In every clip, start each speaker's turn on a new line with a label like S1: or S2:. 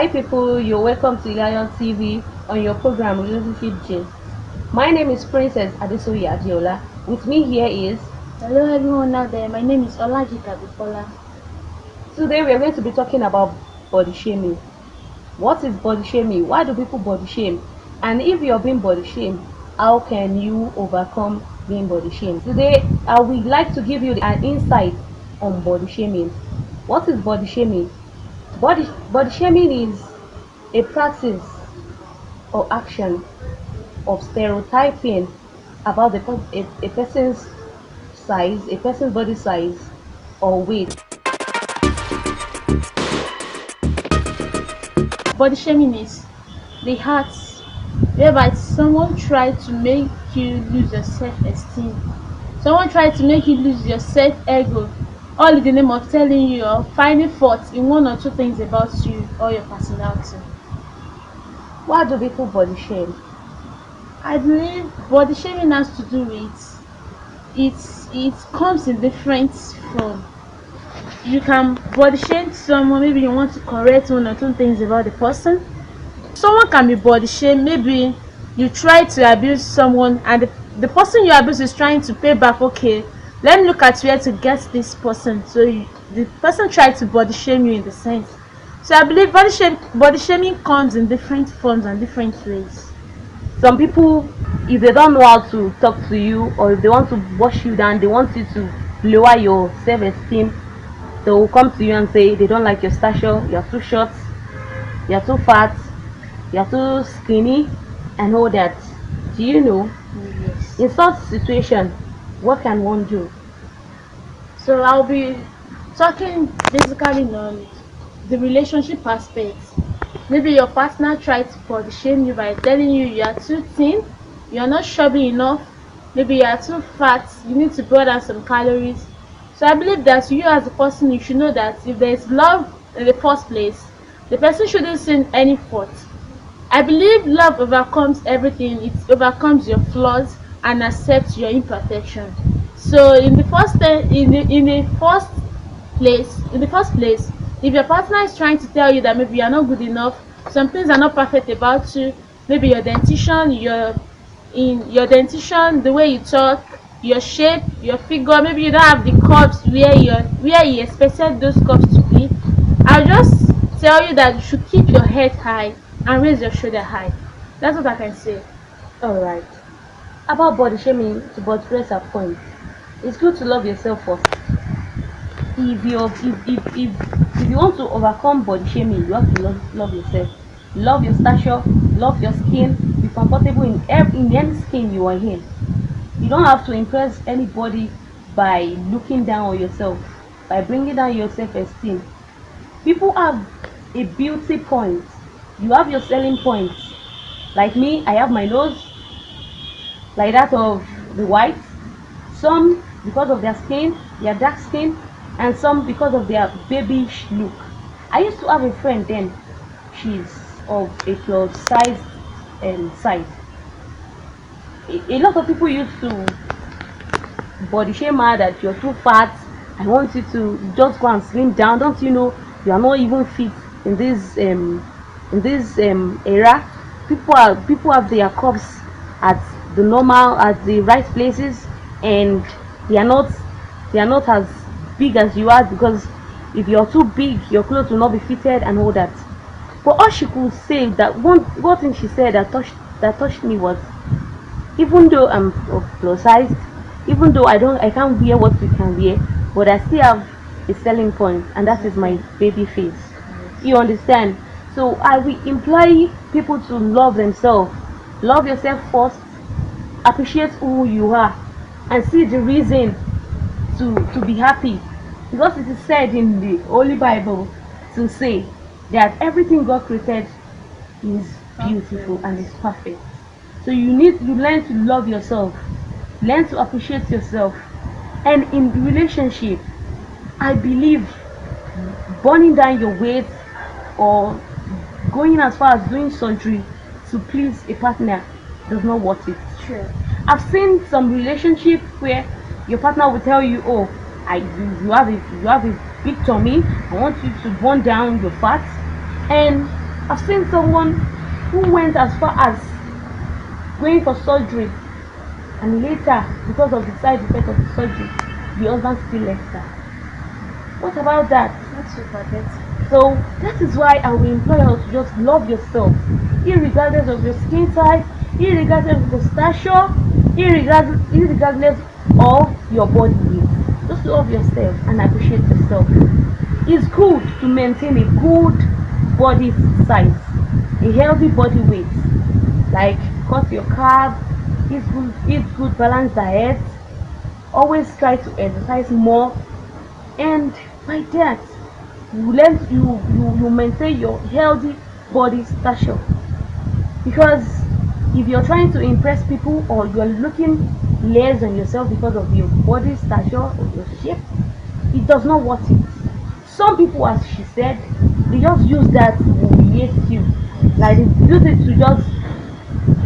S1: Hi people, you're welcome to Ile-Alayo TV on your program Relationship Gist. My name is Princess Adesoye Adiola. With me here is...
S2: Hello everyone out there, my name is Olajika Bipola.
S1: Today we are going to be talking about body shaming. What is body shaming? Why do people body shame? And if you're being body shamed, how can you overcome being body shamed? Today I would like to give you an insight on body shaming. What is body shaming? Body shaming is a practice or action of stereotyping about a person's size, a person's body size or weight.
S2: Body shaming is the act whereby someone tried to make you lose your self-esteem. Someone tried to make you lose your self-ego, all in the name of telling you or finding fault in one or two things about you or your personality.
S1: Why do people body shame?
S2: I believe body shaming has to do with it comes in different form. You can body shame someone, maybe you want to correct one or two things about the person. Someone can be body shame, maybe you try to abuse someone and the person you abuse is trying to pay back. Okay, let me look at where to get this person. So the person tried to body shame you in the sense. So I believe body shaming comes in different forms and different ways.
S1: Some people, if they don't know how to talk to you, or if they want to wash you down, they want you to lower your self-esteem, they will come to you and say they don't like your stature, you're too short, you're too fat, you're too skinny, and all that. Do you know,
S2: Yes.
S1: in such situation, what can one do?
S2: So I'll be talking basically on the relationship aspect. Maybe your partner tried to body shame you by telling you you are too thin, you are not chubby enough, maybe you are too fat, you need to burn down some calories. So I believe that you as a person, you should know that if there is love in the first place, the person shouldn't see any fault. I believe love overcomes everything. It overcomes your flaws and accepts your imperfection. So in the first place, if your partner is trying to tell you that maybe you are not good enough, some things are not perfect about you, maybe your dentition, the way you talk, your shape, your figure, maybe you don't have the curves where you expected those curves to be. I'll just tell you that you should keep your head high and raise your shoulder high. That's what I can say.
S1: Alright. About body shaming, to buttress a point, it's good to love yourself first. If you want to overcome body shaming, you have to love yourself. Love your stature, love your skin, be comfortable in any skin you are in. You don't have to impress anybody by looking down on yourself, by bringing down your self-esteem. People have a beauty point. You have your selling points. Like me, I have my nose like that of the whites. Some because of their skin, their dark skin, and some because of their babyish look. I used to have a friend then. She's of a plus size. A lot of people used to body shame her that you're too fat. I want you to just go and slim down. Don't you know you are not even fit in this era? People have their cups at the right places, and they are not as big as you are, because if you're too big, your clothes will not be fitted and all that. But all she could say, that one thing she said that touched me was, even though I'm of plus size, even though I can't wear what you can wear, but I still have a selling point, and that is my baby face. You understand? So I will imply people to love themselves. Love yourself first, appreciate who you are, and see the reason to be happy, because it is said in the Holy Bible to say that everything God created is beautiful and is perfect. So you learn to love yourself, learn to appreciate yourself. And in relationship, I believe burning down your weight or going as far as doing surgery to please a partner does not worth it.
S2: Sure.
S1: I've seen some relationship where your partner will tell you, oh, you have a big tummy, I want you to burn down your fat. And I've seen someone who went as far as going for surgery, and later, because of the side effect of the surgery, the husband still left her. What about that?
S2: That's so pathetic.
S1: So that is why I will implore you to just love yourself, irregardless of your skin type, irregardless of your stature, irregardless of your body weight. Just love yourself and appreciate yourself. It's good to maintain a good body size, a healthy body weight. Like cut your carb, eat good balanced diet, always try to exercise more, and by that you maintain your healthy body stature. Because if you're trying to impress people or you're looking less on yourself because of your body stature or your shape, it does not worth it. Some people, as she said, they just use that to humiliate you. Like they use it to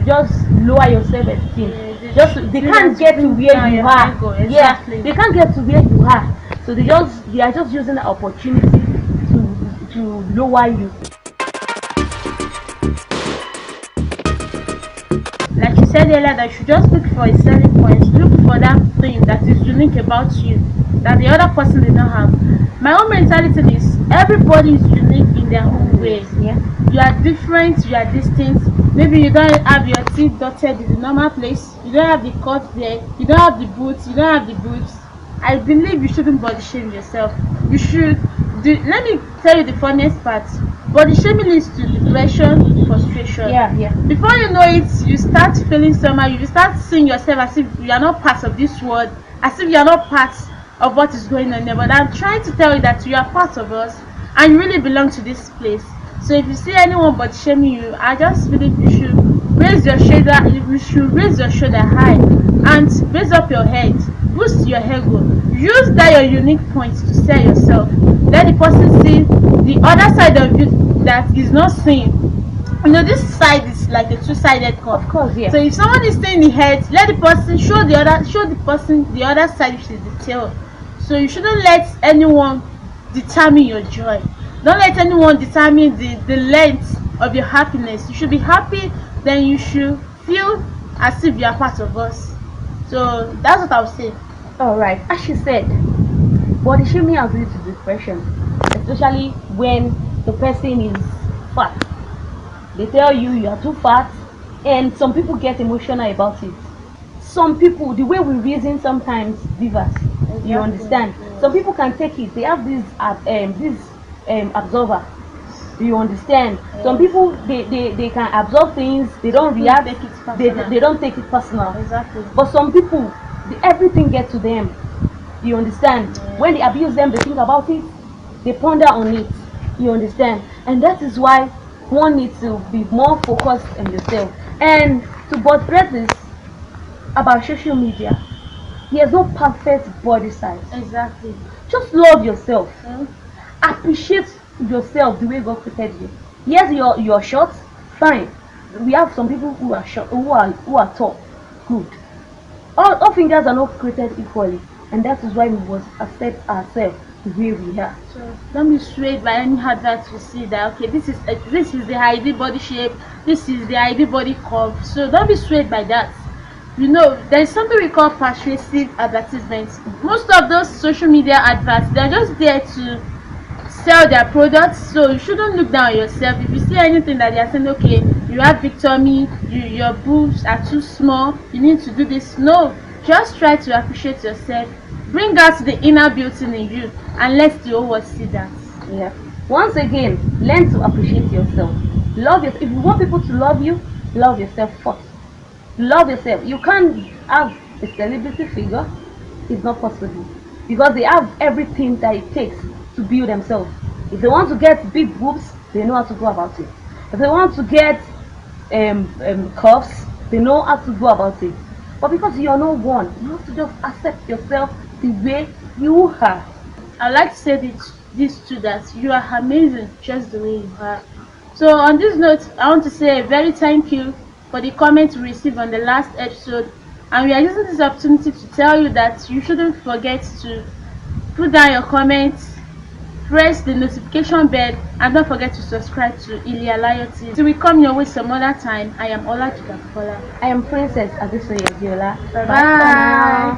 S1: just lower your self-esteem. They can't get to where you are.
S2: Exactly.
S1: Yeah, they can't get to where you are. So they are just using the opportunity to lower you.
S2: Like you said earlier, that you should just look for a selling point, look for that thing that is unique about you, that the other person did not have. My own mentality is everybody is unique in their own way.
S1: Yeah.
S2: You are different, you are distinct. Maybe you don't have your teeth dotted in the normal place, you don't have the cut there, you don't have the boots, you don't have the boots. I believe you shouldn't body shame yourself. You should let me tell you the funniest part. Body shaming leads to depression, frustration.
S1: Yeah.
S2: Before you know it, you start feeling somehow, you start seeing yourself as if you are not part of this world, as if you are not part of what is going on there. But I'm trying to tell you that you are part of us and you really belong to this place. So if you see anyone body shaming you, I just believe you should raise your shoulder high and raise up your head, boost your ego, use that your unique point to sell yourself. Let the person see the other side of you that is not seen. You know, this side is like a two-sided coin.
S1: Of course, yeah.
S2: So if someone is seeing the head, let the person show the person the other side, which is the tail. So you shouldn't let anyone determine your joy. Don't let anyone determine the length of your happiness. You should be happy, then you should feel as if you are part of us. So that's what I would say.
S1: Alright, as she said, body shaming has lead to depression, especially when the person is fat. They tell you are too fat, and some people get emotional about it. Some people, the way we reason sometimes differs. Exactly. You understand? Yeah. Some people can take it. They have this absorber. Do you understand? Yeah. Some people they can absorb things. They don't react. They don't take it personal.
S2: Exactly.
S1: But some people, everything gets to them. You understand? Yeah. When they abuse them, they think about it. They ponder on it. You understand? And that is why one needs to be more focused on yourself. And to buttress this about social media, there's no perfect body size.
S2: Exactly.
S1: Just love yourself. Appreciate yourself the way God created you. Yes, you're short, fine. We have some people who are short, who are tall, good. All fingers are not created equally, and that is why we must accept ourselves the way we are.
S2: So don't be swayed by any advert you see that okay, this is the ideal body shape, this is the ideal body curve. So don't be swayed by that. You know, there's something we call persuasive advertisements. Most of those social media adverts, they're just there to sell their products. So you shouldn't look down on yourself. If you see anything that they're saying, okay, you have victomy, your boobs are too small, you need to do this. No, just try to appreciate yourself. Bring out the inner beauty in you and let the whole world see that.
S1: Yeah. Once again, learn to appreciate yourself. Love yourself. If you want people to love you, love yourself first. Love yourself. You can't have a celebrity figure. It's not possible because they have everything that it takes to build themselves. If they want to get big boobs, they know how to go about it. If they want to get curves, they know how to go about it. But because you are not one, you have to just accept yourself the way you are.
S2: I'd like to say this too, that you are amazing just the way you are. So on this note, I want to say a very thank you for the comments we received on the last episode, and we are using this opportunity to tell you that you shouldn't forget to put down your comments, press the notification bell, and don't forget to subscribe to Ile-Alayo TV. Till we come your way some other time, I am Ola Jigakola.
S1: I am Princess Adesoye Biola.
S2: Bye
S1: Bye for
S2: bye.
S1: now.